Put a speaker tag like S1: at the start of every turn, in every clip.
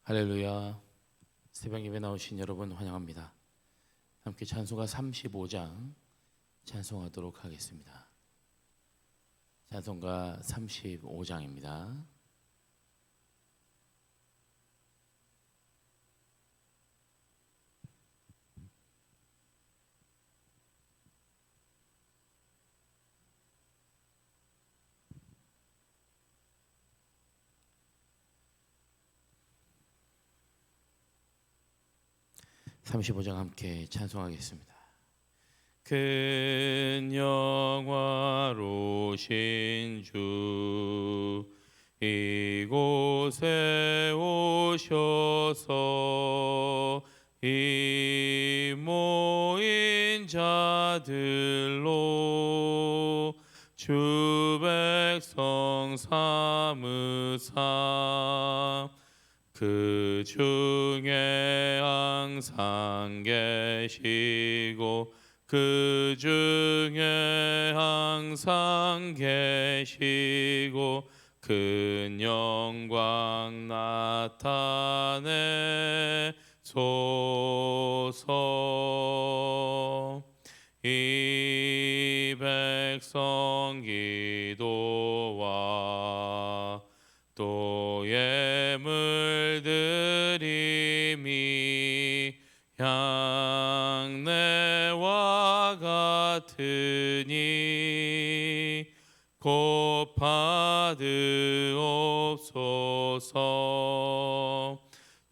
S1: 할렐루야. 새벽 예배 나오신 여러분 환영합니다. 함께 찬송가 35장 찬송하도록 하겠습니다. 찬송가 35장입니다. 함께 찬송하겠습니다. 큰 영화로신 주 이곳에 오셔서 이 모인 자들로 주 백성 삼으사 그 중에 항상 계시고 그 중에 항상 계시고 큰 영광 나타내소서. 이 백성 기도와 또 예물 드림이 향내와 같으니 곧 받으옵소서.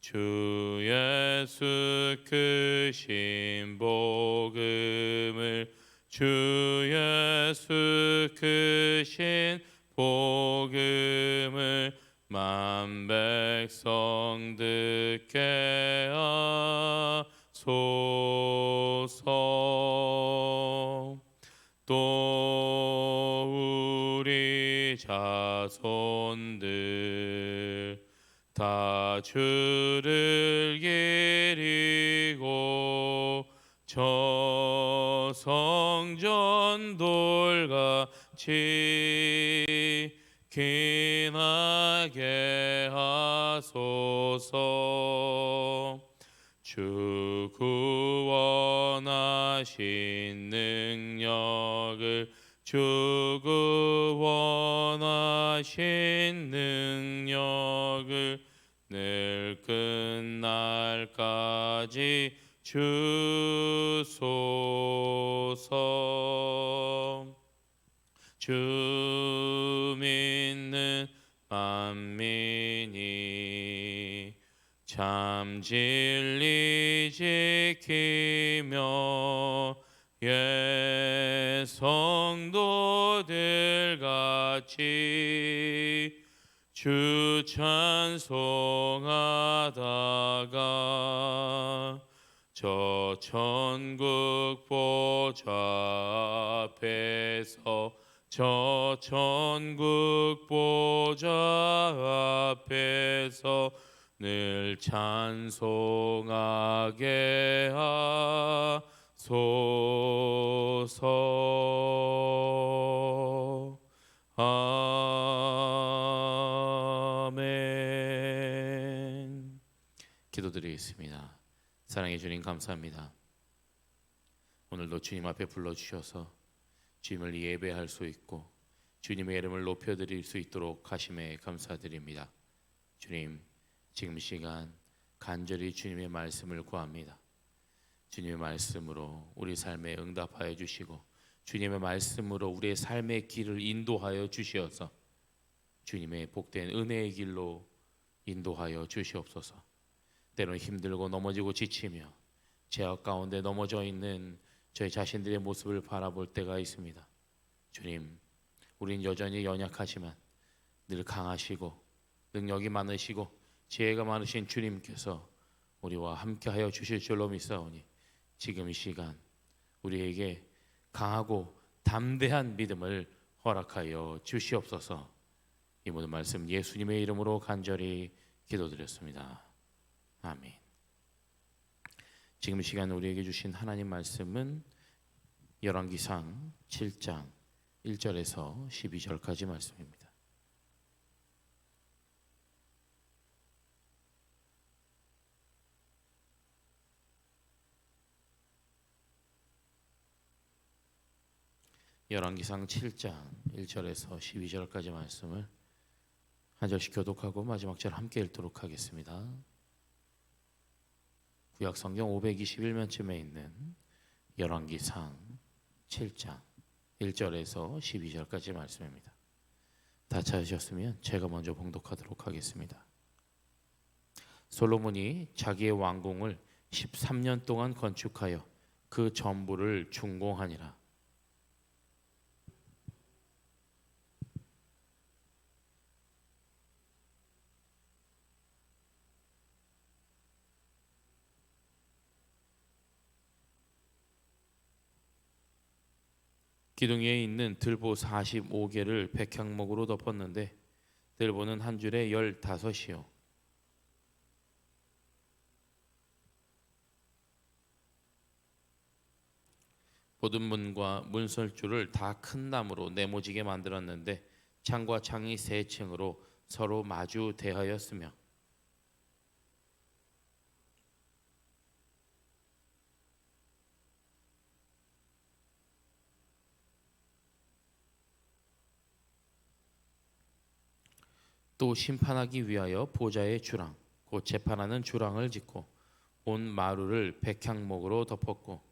S1: 주 예수 크신 복음을 주 예수 크신 복음을 만 백성 듣게 하소서. 또 우리 자손들 다 주를 기리고 저 성전 돌같이 기나게 하소서. 주 구원하신 능력을 주 구원하신 능력을 늘 끝날까지 주소서. 주 믿는 만민이 참 진리 지키며 예 성도들 같이 주 찬송하다가 저 천국 보좌 앞에서 저 천국 보좌 앞에서 늘 찬송하게 하소서. 아멘. 기도드리겠습니다. 사랑해 주님 감사합니다. 오늘도 주님 앞에 불러주셔서 주님을 예배할 수 있고 주님의 이름을 높여드릴 수 있도록 하심에 감사드립니다. 주님, 지금 시간 간절히 주님의 말씀을 구합니다. 주님의 말씀으로 우리 삶에 응답하여 주시고 주님의 말씀으로 우리의 삶의 길을 인도하여 주시어서 주님의 복된 은혜의 길로 인도하여 주시옵소서. 때로는 힘들고 넘어지고 지치며 죄악 가운데 넘어져 있는 저희 자신들의 모습을 바라볼 때가 있습니다. 주님, 우린 여전히 연약하지만 늘 강하시고 능력이 많으시고 지혜가 많으신 주님께서 우리와 함께하여 주실 줄로 믿사오니 지금 이 시간 우리에게 강하고 담대한 믿음을 허락하여 주시옵소서. 이 모든 말씀 예수님의 이름으로 간절히 기도드렸습니다. 아멘. 지금 이 시간 우리에게 주신 하나님 말씀은 열왕기상 7장 1절에서 12절까지 말씀입니다. 열왕기상 7장 1절에서 12절까지 말씀을 한 절씩 교독하고 마지막 절 함께 읽도록 하겠습니다. 구약 성경 521면쯤에 있는 열왕기상 7장 1절에서 12절까지 말씀입니다. 다 찾으셨으면 제가 먼저 봉독하도록 하겠습니다. 솔로몬이 자기의 왕궁을 13년 동안 건축하여 그 전부를 준공하니라. 기둥 위에 있는 들보 45개를 백향목으로 덮었는데 들보는 한 줄에 15이요 모든 문과 문설주를 다 큰 나무로 네모지게 만들었는데 창과 창이 세 층으로 서로 마주 대하였으며 또 심판하기 위하여 보좌의 주랑 곧 재판하는 주랑을 짓고 온 마루를 백향목으로 덮었고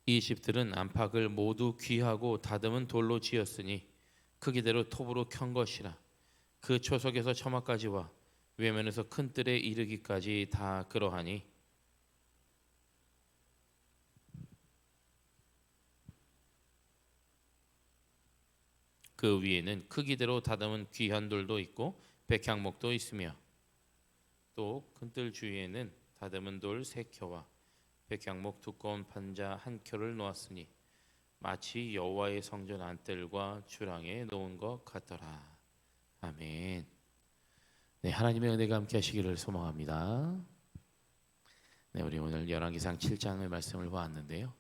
S1: 이 집들은 안팎을 모두 귀하고 다듬은 돌로 지었으니 크기대로 톱으로 켠 것이라. 그 초석에서 처마까지와 외면에서 큰 뜰에 이르기까지 다 그러하니 그 위에는 크기대로 다듬은 귀한 돌도 있고 백향목도 있으며 또 큰 뜰 주위에는 다듬은 돌 3켜와 백향목 두꺼운 판자 1켜를 놓았으니 마치 여호와의 성전 안뜰과 주랑에 놓은 것 같더라. 아멘. 네, 하나님의 은혜가 함께 하시기를 소망합니다. 네, 우리 오늘 열왕기상 7장의 말씀을 보았는데요.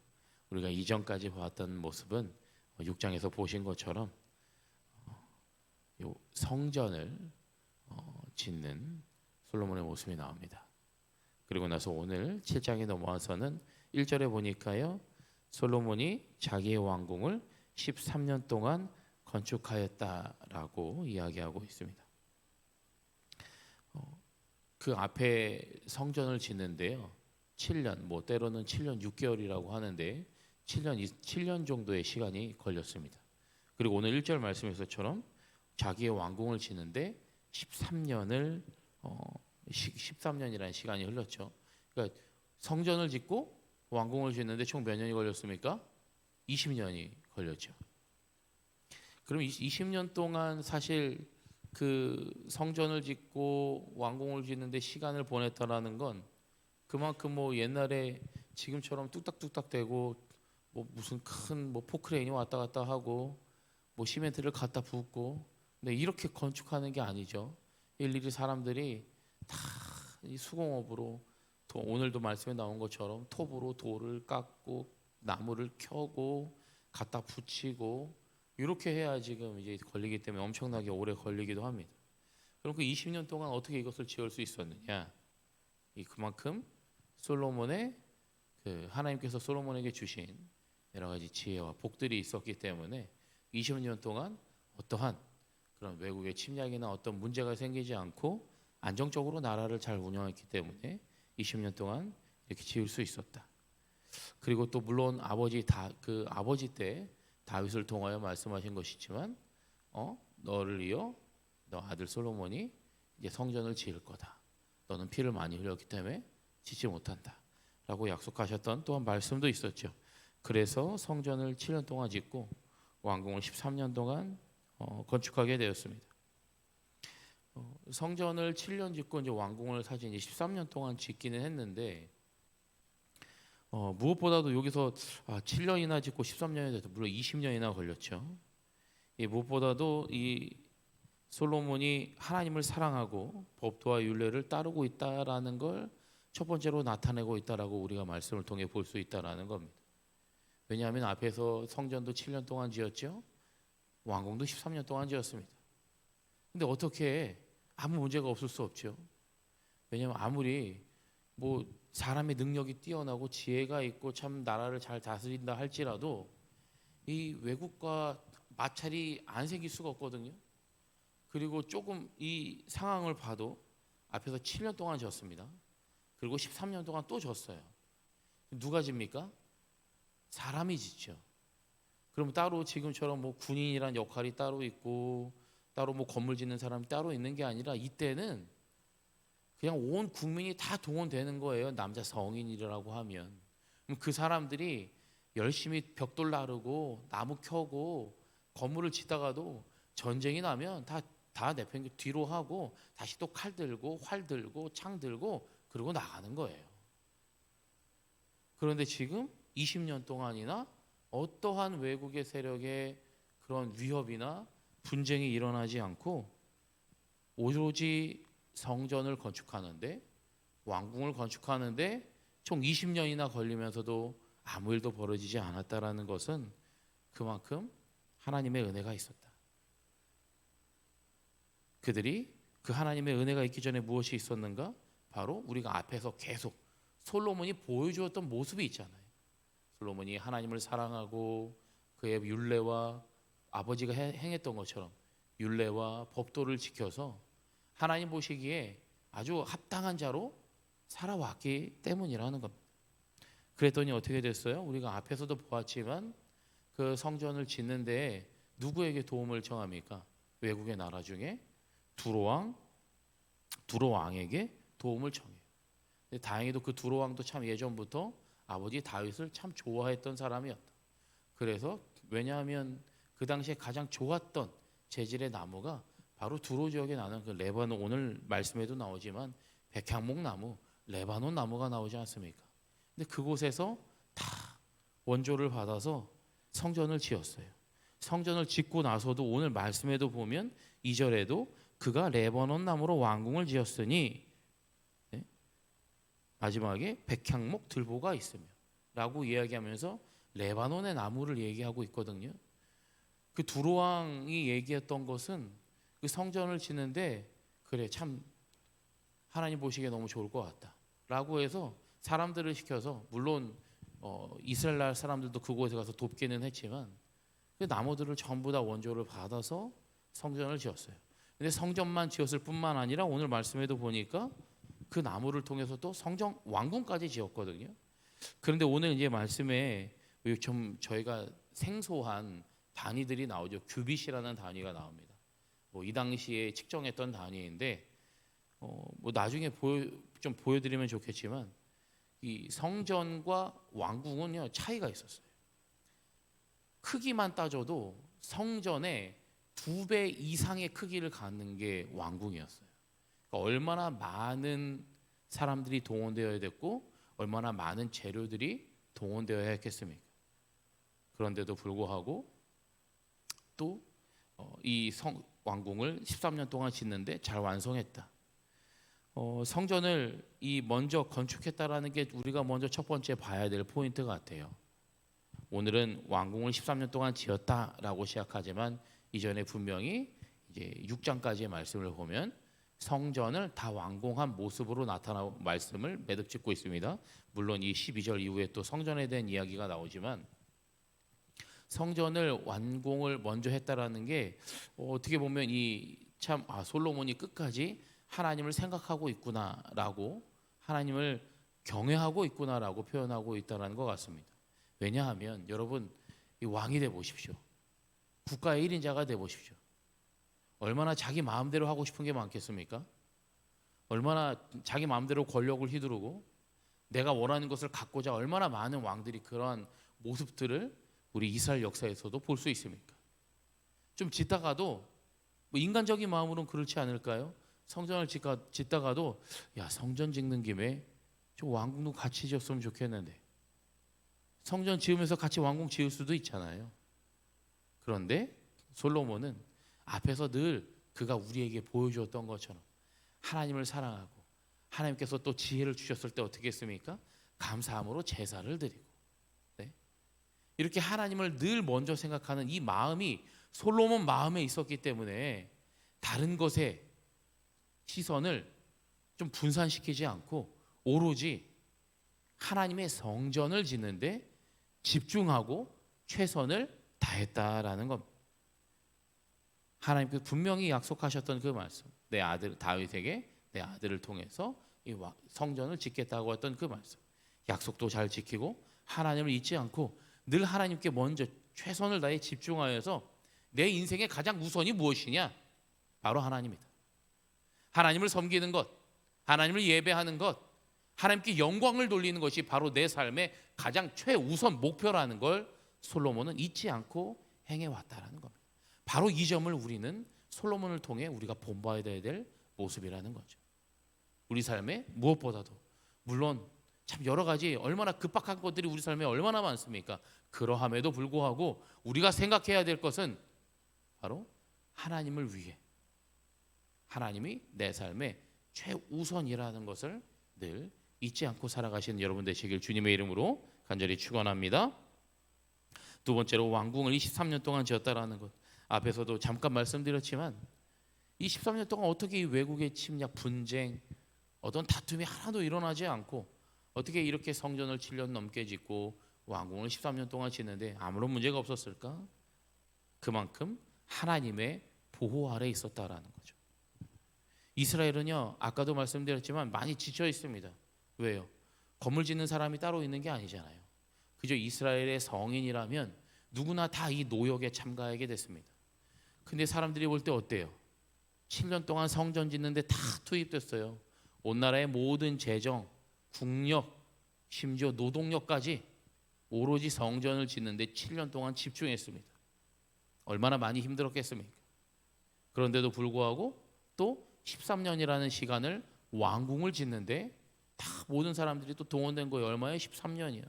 S1: 우리가 이전까지 보았던 모습은 6장에서 보신 것처럼 성전을 짓는 솔로몬의 모습이 나옵니다. 그리고 나서 오늘 7장에 넘어와서는 1절에 보니까요. 솔로몬이 자기의 왕궁을 13년 동안 건축하였다라고 이야기하고 있습니다. 그 앞에 성전을 짓는데요. 7년, 뭐 때로는 7년 6개월이라고 하는데 7년 정도의 시간이 걸렸습니다. 그리고 오늘 1절 말씀에서처럼 자기의 왕궁을 짓는데 13년이라는 시간이 흘렀죠. 그러니까 성전을 짓고 왕궁을 짓는데 총 몇 년이 걸렸습니까? 20년이 걸렸죠. 그럼 20년 동안 사실 그 성전을 짓고 왕궁을 짓는데 시간을 보냈다라는 건 그만큼 뭐 옛날에 지금처럼 뚝딱뚝딱 되고 뭐 무슨 큰 뭐 포크레인이 왔다 갔다 하고 뭐 시멘트를 갖다 붓고 근데 이렇게 건축하는 게 아니죠. 일일이 사람들이 다 이 수공업으로 오늘도 말씀에 나온 것처럼 톱으로 돌을 깎고 나무를 켜고 갖다 붙이고 이렇게 해야 지금 이제 걸리기 때문에 엄청나게 오래 걸리기도 합니다. 그럼 그 20년 동안 어떻게 이것을 지을 수 있었느냐? 그만큼 솔로몬의 하나님께서 솔로몬에게 주신 여러 가지 지혜와 복들이 있었기 때문에 20년 동안 어떠한 그런 외국의 침략이나 어떤 문제가 생기지 않고 안정적으로 나라를 잘 운영했기 때문에 20년 동안 이렇게 지을 수 있었다. 그리고 또 물론 아버지 때 다윗을 통하여 말씀하신 것이지만 너를 이어 너 아들 솔로몬이 이제 성전을 지을 거다. 너는 피를 많이 흘렸기 때문에 짓지 못한다. 라고 약속하셨던 또한 말씀도 있었죠. 그래서 성전을 7년 동안 짓고 왕궁을 13년 동안 건축하게 되었습니다. 성전을 7년 짓고 이제 왕궁을 사실 이제 13년 동안 짓기는 했는데 무엇보다도 여기서 7년이나 짓고 13년이 돼서 물론 20년이나 걸렸죠. 무엇보다도 이 솔로몬이 하나님을 사랑하고 법도와 율례를 따르고 있다라는 걸 첫 번째로 나타내고 있다라고 우리가 말씀을 통해 볼 수 있다라는 겁니다. 왜냐하면 앞에서 성전도 7년 동안 지었죠. 왕궁도 13년 동안 지었습니다. 근데 어떻게 아무 문제가 없을 수 없죠. 왜냐하면 아무리 뭐 사람의 능력이 뛰어나고 지혜가 있고 참 나라를 잘 다스린다 할지라도 이 외국과 마찰이 안 생길 수가 없거든요. 그리고 조금 이 상황을 봐도 앞에서 7년 동안 졌습니다. 그리고 13년 동안 또 졌어요. 누가 집니까? 사람이 짓죠. 그럼 따로 지금처럼 뭐 군인이란 역할이 따로 있고 따로 뭐 건물 짓는 사람이 따로 있는 게 아니라 이때는 그냥 온 국민이 다 동원되는 거예요. 남자 성인이라고 하면. 그럼 그 사람들이 열심히 벽돌 나르고 나무 켜고 건물을 짓다가도 전쟁이 나면 다 내팽개 뒤로 하고 다시 또 칼 들고 활 들고 창 들고 그러고 나가는 거예요. 그런데 지금 20년 동안이나 어떠한 외국의 세력의 그런 위협이나 분쟁이 일어나지 않고 오로지 성전을 건축하는데 왕궁을 건축하는데 총 20년이나 걸리면서도 아무 일도 벌어지지 않았다라는 것은 그만큼 하나님의 은혜가 있었다. 그들이 그 하나님의 은혜가 있기 전에 무엇이 있었는가? 바로 우리가 앞에서 계속 솔로몬이 보여주었던 모습이 있잖아요. 솔로몬이 하나님을 사랑하고 그의 율례와 아버지가 행했던 것처럼 율례와 법도를 지켜서 하나님 보시기에 아주 합당한 자로 살아왔기 때문이라는 겁니다. 그랬더니 어떻게 됐어요? 우리가 앞에서도 보았지만 그 성전을 짓는데 누구에게 도움을 청합니까? 외국의 나라 중에 두로왕에게 도움을 청해요. 근데 다행히도 그 두로왕도 참 예전부터 아버지 다윗을 참 좋아했던 사람이었다. 그래서 왜냐하면 그 당시에 가장 좋았던 재질의 나무가 바로 두로 지역에 나는 그 레바논, 오늘 말씀에도 나오지만 백향목 나무, 레바논 나무가 나오지 않습니까? 근데 그곳에서 다 원조를 받아서 성전을 지었어요. 성전을 짓고 나서도 오늘 말씀에도 보면 2절에도 그가 레바논 나무로 왕궁을 지었으니 네? 마지막에 백향목 들보가 있으며 라고 이야기하면서 레바논의 나무를 얘기하고 있거든요. 그 두로왕이 얘기했던 것은 그 성전을 짓는데 그래 참 하나님 보시기에 너무 좋을 것 같다 라고 해서 사람들을 시켜서 물론 이스라엘 사람들도 그곳에 가서 돕기는 했지만 그 나무들을 전부 다 원조를 받아서 성전을 지었어요. 근데 성전만 지었을 뿐만 아니라 오늘 말씀에도 보니까 그 나무를 통해서 또 성전 왕궁까지 지었거든요. 그런데 오늘 이제 말씀에 좀 저희가 생소한 단위들이 나오죠. 규빗이라는 단위가 나옵니다. 뭐 이 당시에 측정했던 단위인데 뭐 나중에 좀 보여드리면 좋겠지만 이 성전과 왕궁은요 차이가 있었어요. 크기만 따져도 성전의 2배 이상의 크기를 갖는 게 왕궁이었어요. 그러니까 얼마나 많은 사람들이 동원되어야 됐고 얼마나 많은 재료들이 동원되어야 했겠습니까? 그런데도 불구하고 또 이 왕궁을 13년 동안 짓는데 잘 완성했다. 성전을 먼저 건축했다라는 게 우리가 먼저 첫 번째 봐야 될 포인트 같아요. 오늘은 왕궁을 13년 동안 지었다라고 시작하지만 이전에 분명히 이제 6장까지의 말씀을 보면 성전을 다 완공한 모습으로 나타나는 말씀을 매듭 짓고 있습니다. 물론 이 12절 이후에 또 성전에 대한 이야기가 나오지만 성전을 완공을 먼저 했다라는 게 어떻게 보면 솔로몬이 끝까지 하나님을 생각하고 있구나라고 하나님을 경외하고 있구나라고 표현하고 있다는 것 같습니다. 왜냐하면 여러분 이 왕이 돼 보십시오. 국가의 1인자가 돼 보십시오. 얼마나 자기 마음대로 하고 싶은 게 많겠습니까? 얼마나 자기 마음대로 권력을 휘두르고 내가 원하는 것을 갖고자 얼마나 많은 왕들이 그러한 모습들을 우리 이스라엘 역사에서도 볼 수 있습니까? 좀 짓다가도 뭐 인간적인 마음으로는 그렇지 않을까요? 성전을 짓다가도 야 성전 짓는 김에 저 왕궁도 같이 지었으면 좋겠는데 성전 지으면서 같이 왕궁 지을 수도 있잖아요. 그런데 솔로몬은 앞에서 늘 그가 우리에게 보여주었던 것처럼 하나님을 사랑하고 하나님께서 또 지혜를 주셨을 때 어떻게 했습니까? 감사함으로 제사를 드리고 네? 이렇게 하나님을 늘 먼저 생각하는 이 마음이 솔로몬 마음에 있었기 때문에 다른 것에 시선을 좀 분산시키지 않고 오로지 하나님의 성전을 짓는데 집중하고 최선을 다했다라는 겁니다. 하나님께서 분명히 약속하셨던 그 말씀, 내 아들 다윗에게 내 아들을 통해서 이 성전을 짓겠다고 했던 그 말씀, 약속도 잘 지키고 하나님을 잊지 않고 늘 하나님께 먼저 최선을 다해 집중하여서 내 인생의 가장 우선이 무엇이냐? 바로 하나님이다. 하나님을 섬기는 것, 하나님을 예배하는 것, 하나님께 영광을 돌리는 것이 바로 내 삶의 가장 최우선 목표라는 걸 솔로몬은 잊지 않고 행해왔다라는 겁니다. 바로 이 점을 우리는 솔로몬을 통해 우리가 본받아야 될 모습이라는 거죠. 우리 삶에 무엇보다도 물론 참 여러 가지 얼마나 급박한 것들이 우리 삶에 얼마나 많습니까? 그러함에도 불구하고 우리가 생각해야 될 것은 바로 하나님을 위해 하나님이 내 삶의 최우선이라는 것을 늘 잊지 않고 살아가시는 여러분 되시길 주님의 이름으로 간절히 축원합니다. 두 번째로 왕궁을 23년 동안 지었다라는 것, 앞에서도 잠깐 말씀드렸지만 이 13년 동안 어떻게 이 외국의 침략, 분쟁, 어떤 다툼이 하나도 일어나지 않고 어떻게 이렇게 성전을 7년 넘게 짓고 왕궁을 13년 동안 짓는데 아무런 문제가 없었을까? 그만큼 하나님의 보호 아래 있었다라는 거죠. 이스라엘은요, 아까도 말씀드렸지만 많이 지쳐 있습니다. 왜요? 건물 짓는 사람이 따로 있는 게 아니잖아요. 그저 이스라엘의 성인이라면 누구나 다 이 노역에 참가하게 됐습니다. 근데 사람들이 볼 때 어때요? 7년 동안 성전 짓는데 다 투입됐어요. 온 나라의 모든 재정, 국력, 심지어 노동력까지 오로지 성전을 짓는데 7년 동안 집중했습니다. 얼마나 많이 힘들었겠습니까? 그런데도 불구하고 또 13년이라는 시간을 왕궁을 짓는데 다 모든 사람들이 또 동원된 거예요. 얼마에? 13년이야.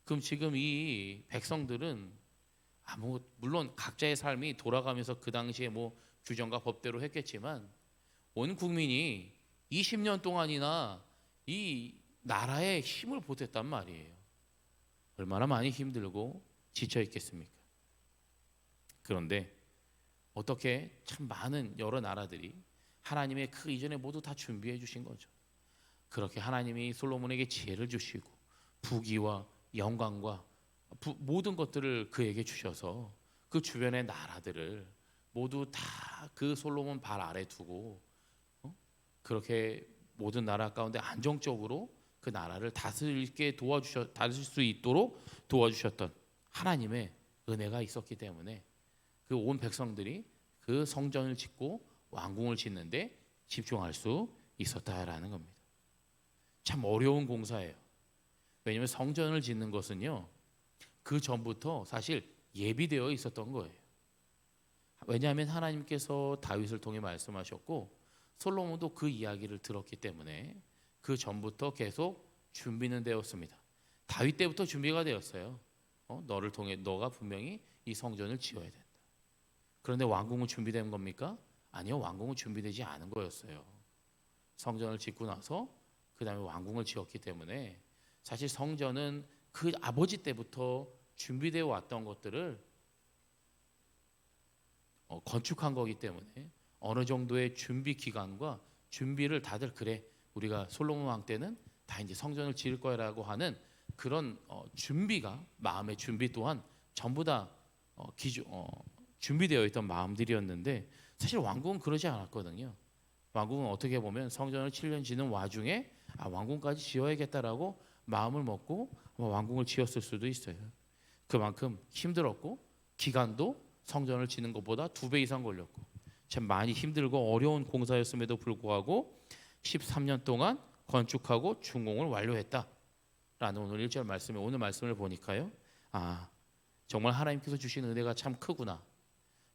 S1: 그럼 지금 이 백성들은 물론 각자의 삶이 돌아가면서 그 당시에 뭐 규정과 법대로 했겠지만 온 국민이 20년 동안이나 이 나라에 힘을 보탰단 말이에요. 얼마나 많이 힘들고 지쳐 있겠습니까? 그런데 어떻게 참 많은 여러 나라들이 하나님의 그 이전에 모두 다 준비해 주신 거죠. 그렇게 하나님이 솔로몬에게 지혜를 주시고 부귀와 영광과 모든 것들을 그에게 주셔서 그 주변의 나라들을 모두 다 그 솔로몬 발 아래 두고 그렇게 모든 나라 가운데 안정적으로 그 나라를 다스릴 수 있도록 도와주셨던 하나님의 은혜가 있었기 때문에 그 온 백성들이 그 성전을 짓고 왕궁을 짓는데 집중할 수 있었다라는 겁니다. 참 어려운 공사예요. 왜냐하면 성전을 짓는 것은요, 그 전부터 사실 예비되어 있었던 거예요. 왜냐하면 하나님께서 다윗을 통해 말씀하셨고 솔로몬도 그 이야기를 들었기 때문에 그 전부터 계속 준비는 되었습니다. 다윗 때부터 준비가 되었어요. 너를 통해 너가 분명히 이 성전을 지어야 된다. 그런데 왕궁은 준비된 겁니까? 아니요, 왕궁은 준비되지 않은 거였어요. 성전을 짓고 나서 그 다음에 왕궁을 지었기 때문에 사실 성전은 그 아버지 때부터 준비되어 왔던 것들을 건축한 거기 때문에 어느 정도의 준비 기간과 준비를 다들 그래 우리가 솔로몬 왕 때는 다 이제 성전을 지을 거라고 하는 그런 준비가 마음의 준비 또한 전부 다 준비되어 있던 마음들이었는데 사실 왕궁은 그러지 않았거든요. 왕궁은 어떻게 보면 성전을 7년 지는 와중에 왕궁까지 지어야겠다라고 마음을 먹고 왕궁을 지었을 수도 있어요. 그만큼 힘들었고 기간도 성전을 지는 것보다 2배 이상 걸렸고 참 많이 힘들고 어려운 공사였음에도 불구하고 13년 동안 건축하고 준공을 완료했다라는 오늘 1절 말씀에 오늘 말씀을 보니까요. 정말 하나님께서 주신 은혜가 참 크구나.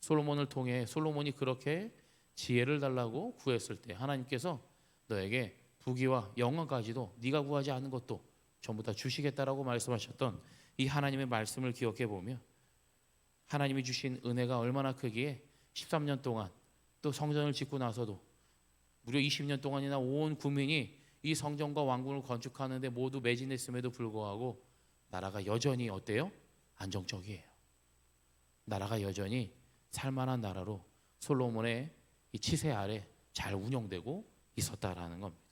S1: 솔로몬을 통해 솔로몬이 그렇게 지혜를 달라고 구했을 때 하나님께서 너에게 부귀와 영광까지도 네가 구하지 않은 것도 전부 다 주시겠다라고 말씀하셨던 이 하나님의 말씀을 기억해 보며 하나님이 주신 은혜가 얼마나 크기에 13년 동안 또 성전을 짓고 나서도 무려 20년 동안이나 온 국민이 이 성전과 왕궁을 건축하는데 모두 매진했음에도 불구하고 나라가 여전히 어때요? 안정적이에요. 나라가 여전히 살만한 나라로 솔로몬의 이 치세 아래 잘 운영되고 있었다라는 겁니다.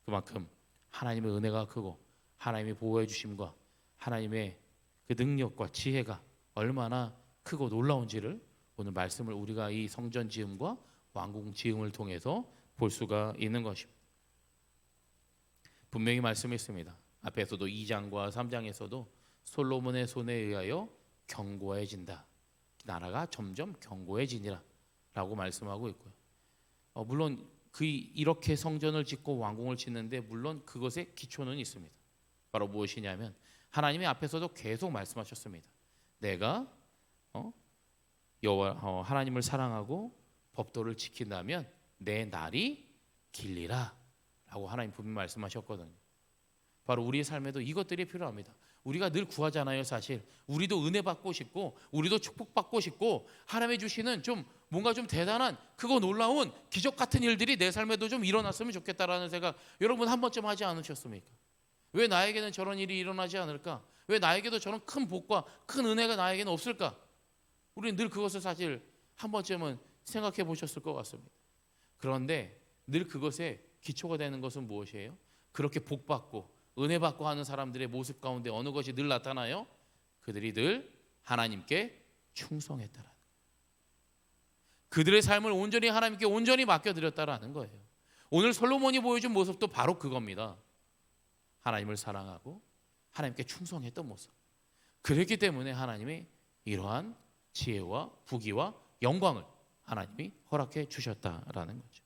S1: 그만큼 하나님의 은혜가 크고 하나님의 보호해 주심과 하나님의 그 능력과 지혜가 얼마나 크고 놀라운지를 오늘 말씀을 우리가 이 성전 지음과 왕궁 지음을 통해서 볼 수가 있는 것입니다. 분명히 말씀했습니다. 앞에서도 2장과 3장에서도 솔로몬의 손에 의하여 견고해진다. 나라가 점점 견고해지니라 라고 말씀하고 있고요. 물론 이렇게 성전을 짓고 왕궁을 짓는데 물론 그것의 기초는 있습니다. 바로 무엇이냐면 하나님의 앞에서도 계속 말씀하셨습니다. 내가 하나님을 사랑하고 법도를 지킨다면 내 날이 길리라 라고 하나님 분명히 말씀하셨거든요. 바로 우리의 삶에도 이것들이 필요합니다. 우리가 늘 구하잖아요. 사실 우리도 은혜 받고 싶고 우리도 축복받고 싶고 하나님이 주시는 좀 뭔가 좀 대단한 크고 놀라운 기적 같은 일들이 내 삶에도 좀 일어났으면 좋겠다라는 생각 여러분 한 번쯤 하지 않으셨습니까? 왜 나에게는 저런 일이 일어나지 않을까? 왜 나에게도 저런 큰 복과 큰 은혜가 나에게는 없을까? 우리는 늘 그것을 사실 한 번쯤은 생각해 보셨을 것 같습니다. 그런데 늘 그것에 기초가 되는 것은 무엇이에요? 그렇게 복받고 은혜 받고 하는 사람들의 모습 가운데 어느 것이 늘 나타나요? 그들이 늘 하나님께 충성했다라는 거예요. 그들의 삶을 온전히 하나님께 온전히 맡겨드렸다라는 거예요. 오늘 솔로몬이 보여준 모습도 바로 그겁니다. 하나님을 사랑하고 하나님께 충성했던 모습. 그랬기 때문에 하나님이 이러한 지혜와 부귀와 영광을 하나님이 허락해 주셨다라는 거죠.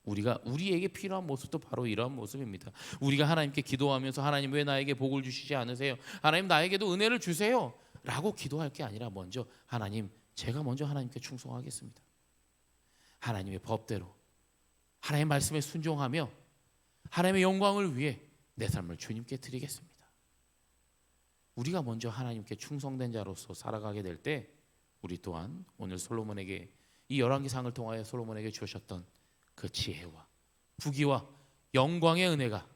S1: 우리에게 필요한 모습도 바로 이러한 모습입니다. 우리가 하나님께 기도하면서 하나님 왜 나에게 복을 주시지 않으세요? 하나님 나에게도 은혜를 주세요 라고 기도할 게 아니라 먼저 하나님 제가 먼저 하나님께 충성하겠습니다. 하나님의 법대로 하나님의 말씀에 순종하며 하나님의 영광을 위해 내 삶을 주님께 드리겠습니다. 우리가 먼저 하나님께 충성된 자로서 살아가게 될 때 우리 또한 오늘 솔로몬에게 이 열왕기상을 통하여 솔로몬에게 주셨던 그 지혜와 부귀와 영광의 은혜가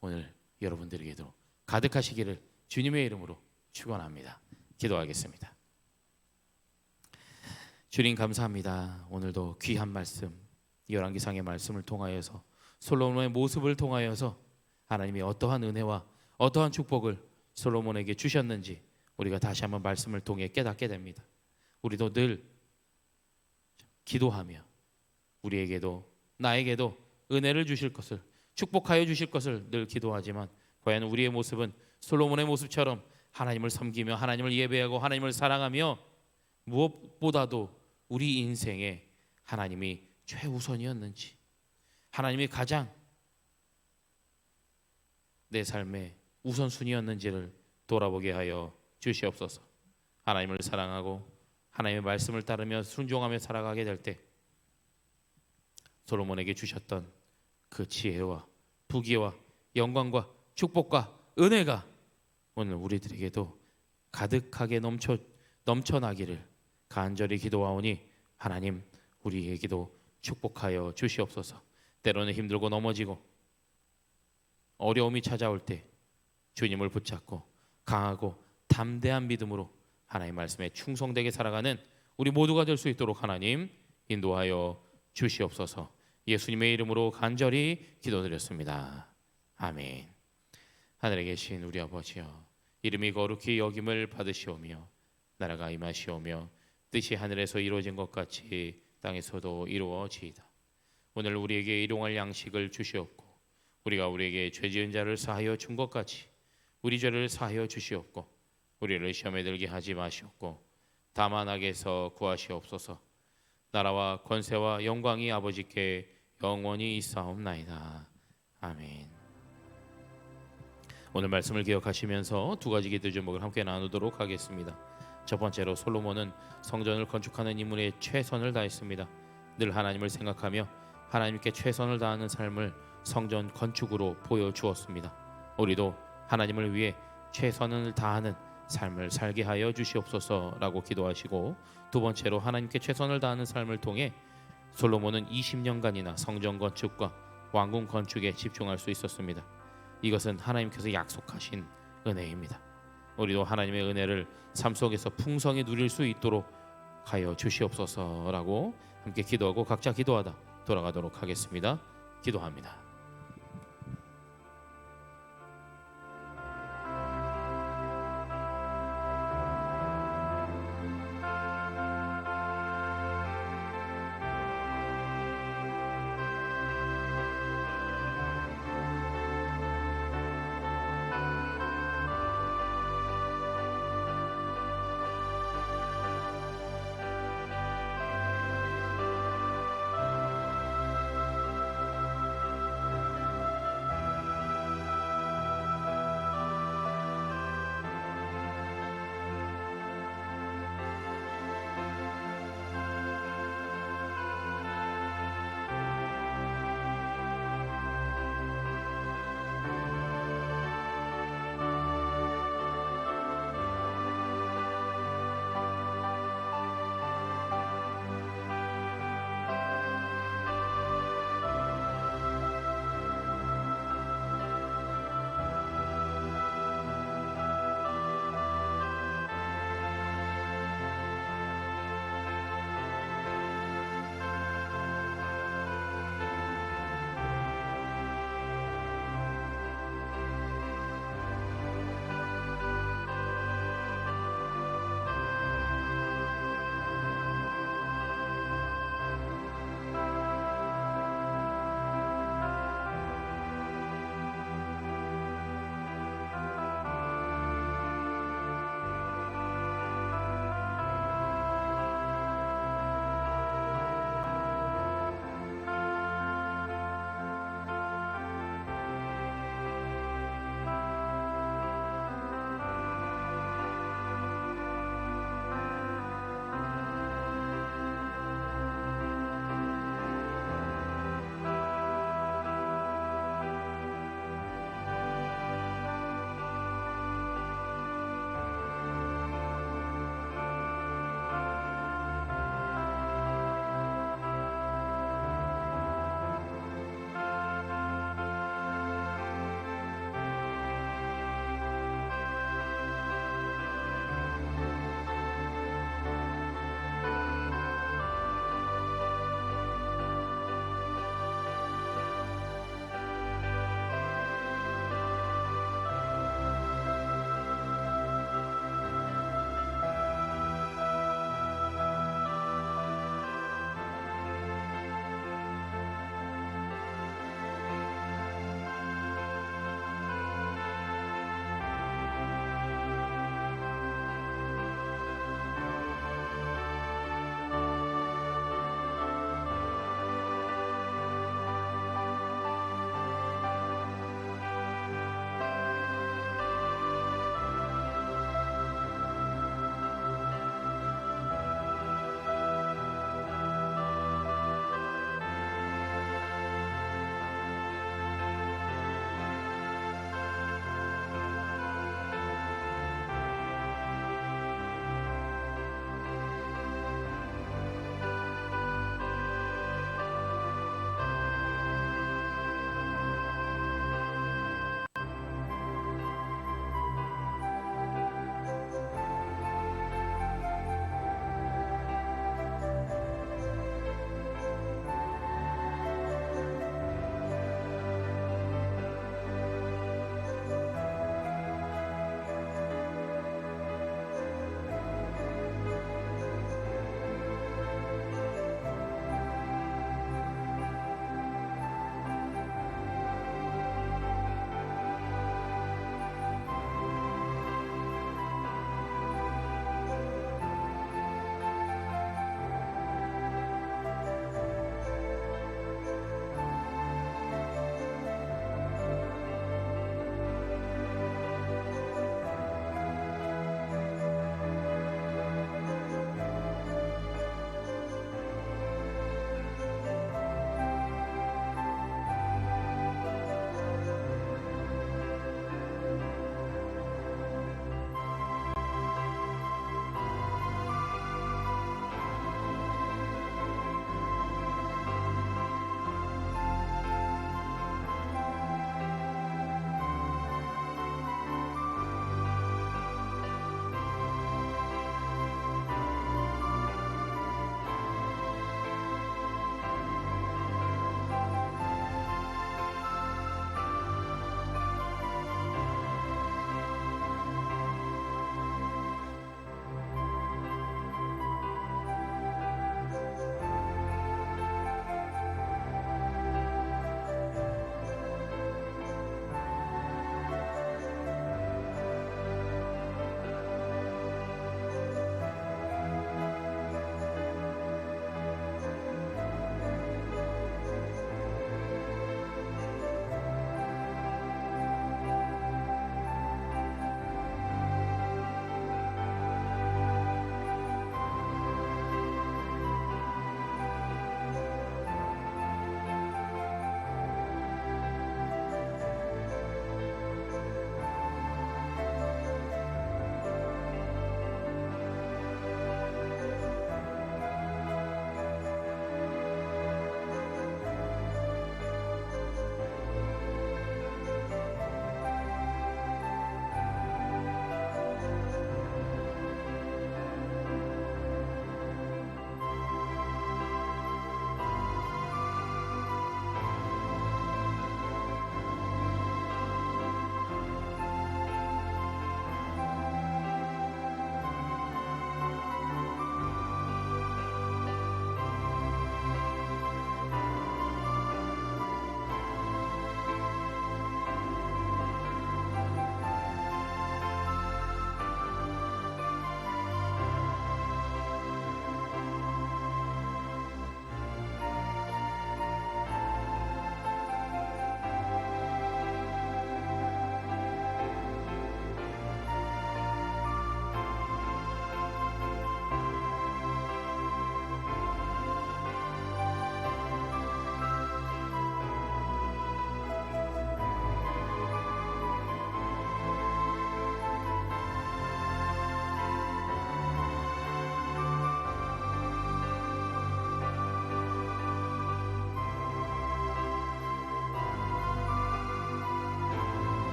S1: 오늘 여러분들에게도 가득하시기를 주님의 이름으로 축원합니다. 기도하겠습니다. 주님 감사합니다. 오늘도 귀한 말씀 열왕기상의 말씀을 통하여서 솔로몬의 모습을 통하여서 하나님이 어떠한 은혜와 어떠한 축복을 솔로몬에게 주셨는지 우리가 다시 한번 말씀을 통해 깨닫게 됩니다. 우리도 늘 기도하며 우리에게도 나에게도 은혜를 주실 것을 축복하여 주실 것을 늘 기도하지만 과연 우리의 모습은 솔로몬의 모습처럼 하나님을 섬기며 하나님을 예배하고 하나님을 사랑하며 무엇보다도 우리 인생에 하나님이 최우선이었는지 하나님이 가장 내 삶의 우선순위였는지를 돌아보게 하여 주시옵소서. 하나님을 사랑하고 하나님의 말씀을 따르며 순종하며 살아가게 될 때 솔로몬에게 주셨던 그 지혜와 부귀와 영광과 축복과 은혜가 오늘 우리들에게도 가득하게 넘쳐나기를 간절히 기도하오니 하나님 우리에게도 축복하여 주시옵소서. 때로는 힘들고 넘어지고 어려움이 찾아올 때 주님을 붙잡고 강하고 담대한 믿음으로 하나님의 말씀에 충성되게 살아가는 우리 모두가 될 수 있도록 하나님 인도하여 주시옵소서. 예수님의 이름으로 간절히 기도드렸습니다. 아멘. 하늘에 계신 우리 아버지여 이름이 거룩히 여김을 받으시오며 나라가 임하시오며 뜻이 하늘에서 이루어진 것 같이 땅에서도 이루어지이다. 오늘 우리에게 일용할 양식을 주시옵고 우리가 우리에게 죄지은 자를 사하여 준 것 같이 우리 죄를 사하여 주시옵고 우리를 시험에 들게 하지 마시옵고 다만 악에서 구하시옵소서. 나라와 권세와 영광이 아버지께 영원히 있사옵나이다. 아멘. 오늘 말씀을 기억하시면서 두 가지 기도 제목을 함께 나누도록 하겠습니다. 첫 번째로 솔로몬은 성전을 건축하는 인물에 최선을 다했습니다. 늘 하나님을 생각하며 하나님께 최선을 다하는 삶을 성전 건축으로 보여주었습니다. 우리도 하나님을 위해 최선을 다하는 삶을 살게 하여 주시옵소서라고 기도하시고 두 번째로 하나님께 최선을 다하는 삶을 통해 솔로몬은 20년간이나 성전 건축과 왕궁 건축에 집중할 수 있었습니다. 이것은 하나님께서 약속하신 은혜입니다. 우리도 하나님의 은혜를 삶 속에서 풍성히 누릴 수 있도록 하여 주시옵소서라고 함께 기도하고 각자 기도하다 돌아가도록 하겠습니다. 기도합니다.